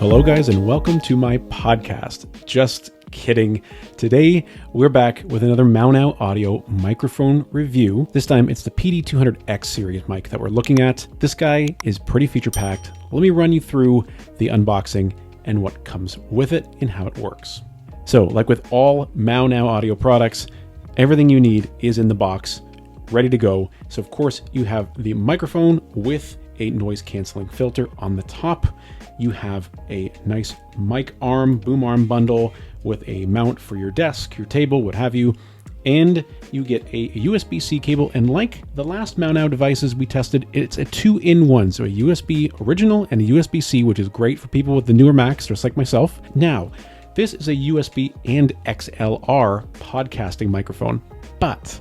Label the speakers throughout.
Speaker 1: Hello guys, and welcome to my podcast. Just kidding. Today, we're back with another Maono Audio microphone review. This time, it's the PD200X series mic that we're looking at. This guy is pretty feature-packed. Let me run you through the unboxing and what comes with it and how it works. So, like with all Maono Audio products, everything you need is in the box, ready to go. So, of course, you have the microphone with a noise-canceling filter on the top. You have a nice mic arm, boom arm bundle with a mount for your desk, your table, what have you. And you get a USB-C cable. And like the last Maono devices we tested, it's a 2-in-1. So a USB original and a USB-C, which is great for people with the newer Macs, just like myself. Now, this is a USB and XLR podcasting microphone, but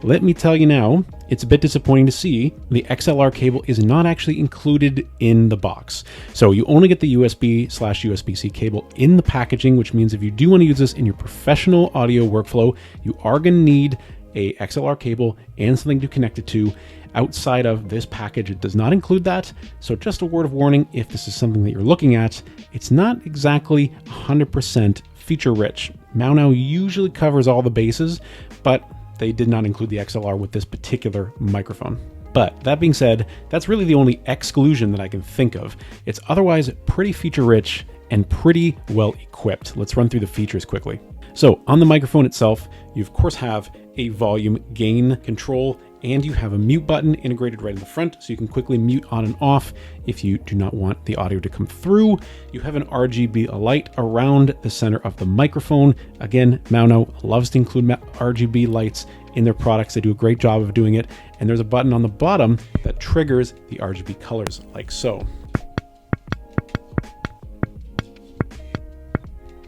Speaker 1: let me tell you now, it's a bit disappointing to see the XLR cable is not actually included in the box. So you only get the USB/USB-C cable in the packaging, which means if you do want to use this in your professional audio workflow, you are going to need a XLR cable and something to connect it to. Outside of this package, it does not include that. So just a word of warning, if this is something that you're looking at, it's not exactly 100% feature rich. Maono usually covers all the bases, but they did not include the XLR with this particular microphone. But that being said, that's really the only exclusion that I can think of. It's otherwise pretty feature rich and pretty well equipped. Let's run through the features quickly. So on the microphone itself, you of course have a volume gain control, and you have a mute button integrated right in the front, so you can quickly mute on and off if you do not want the audio to come through. You have an RGB light around the center of the microphone. Again, Maono loves to include RGB lights in their products. They do a great job of doing it. And there's a button on the bottom that triggers the RGB colors, like so.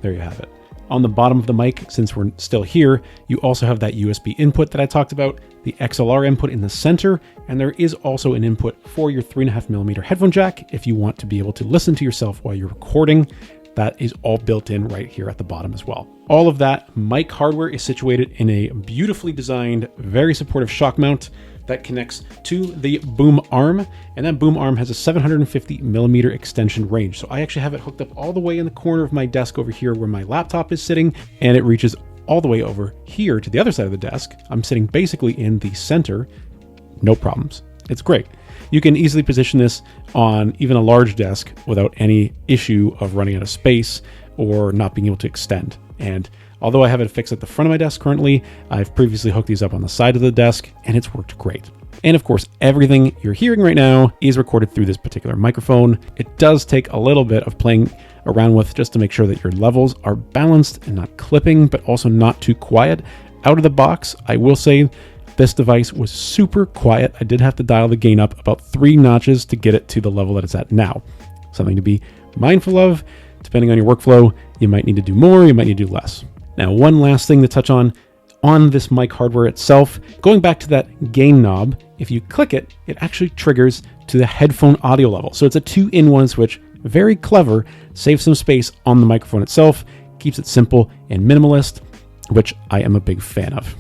Speaker 1: There you have it. On the bottom of the mic, since we're still here, you also have that USB input that I talked about, the XLR input in the center, and there is also an input for your 3.5mm headphone jack if you want to be able to listen to yourself while you're recording. That is all built in right here at the bottom as well. All of that mic hardware is situated in a beautifully designed, very supportive shock mount that connects to the boom arm, and that boom arm has a 750mm extension range. So I actually have it hooked up all the way in the corner of my desk over here where my laptop is sitting, and it reaches all the way over here to the other side of the desk. I'm sitting basically in the center, no problems. It's great. You can easily position this on even a large desk without any issue of running out of space or not being able to extend. And although I have it fixed at the front of my desk currently, I've previously hooked these up on the side of the desk, and it's worked great. And of course, everything you're hearing right now is recorded through this particular microphone. It does take a little bit of playing around with just to make sure that your levels are balanced and not clipping, but also not too quiet. Out of the box, I will say this device was super quiet. I did have to dial the gain up about 3 notches to get it to the level that it's at now. Something to be mindful of. Depending on your workflow, you might need to do more, you might need to do less. Now, one last thing to touch on this mic hardware itself, going back to that gain knob, if you click it, it actually triggers to the headphone audio level. So it's a 2-in-1 switch, very clever, saves some space on the microphone itself, keeps it simple and minimalist, which I am a big fan of.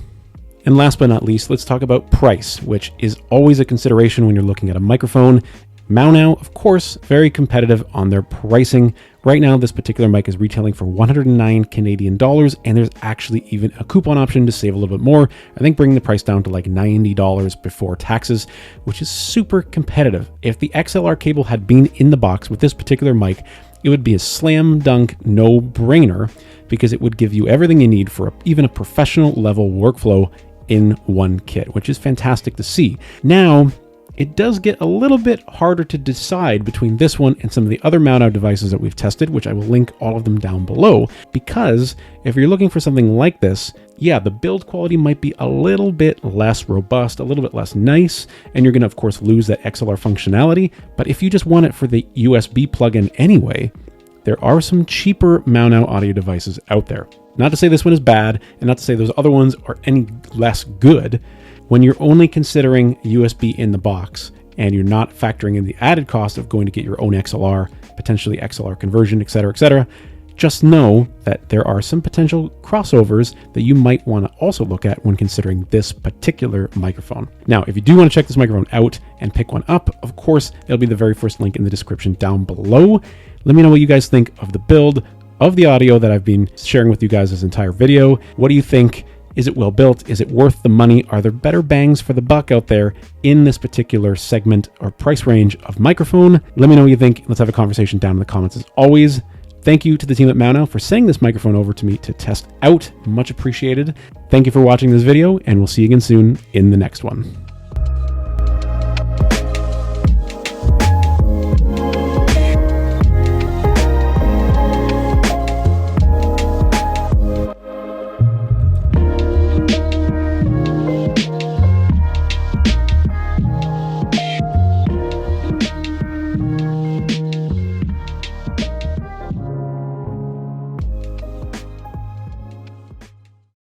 Speaker 1: And last but not least, let's talk about price, which is always a consideration when you're looking at a microphone. Maono, of course, very competitive on their pricing. Right now, this particular mic is retailing for 109 Canadian dollars, and there's actually even a coupon option to save a little bit more. I think bringing the price down to like $90 before taxes, which is super competitive. If the XLR cable had been in the box with this particular mic, it would be a slam dunk no-brainer because it would give you everything you need for even a professional level workflow in one kit, which is fantastic to see. Now, it does get a little bit harder to decide between this one and some of the other Maono devices that we've tested, which I will link all of them down below, because if you're looking for something like this, yeah, the build quality might be a little bit less robust, a little bit less nice, and you're gonna, of course, lose that XLR functionality. But if you just want it for the USB plugin anyway, there are some cheaper Maono audio devices out there. Not to say this one is bad, and not to say those other ones are any less good. When you're only considering USB in the box and you're not factoring in the added cost of going to get your own XLR, potentially XLR conversion, etc., just know that there are some potential crossovers that you might want to also look at when considering this particular microphone. Now, if you do want to check this microphone out and pick one up, of course, it'll be the very first link in the description down below. Let me know what you guys think of the build, of the audio that I've been sharing with you guys this entire video. What do you think? Is it well built? Is it worth the money? Are there better bangs for the buck out there in this particular segment or price range of microphone? Let me know what you think. Let's have a conversation down in the comments as always. Thank you to the team at Maono for sending this microphone over to me to test out. Much appreciated. Thank you for watching this video, and we'll see you again soon in the next one.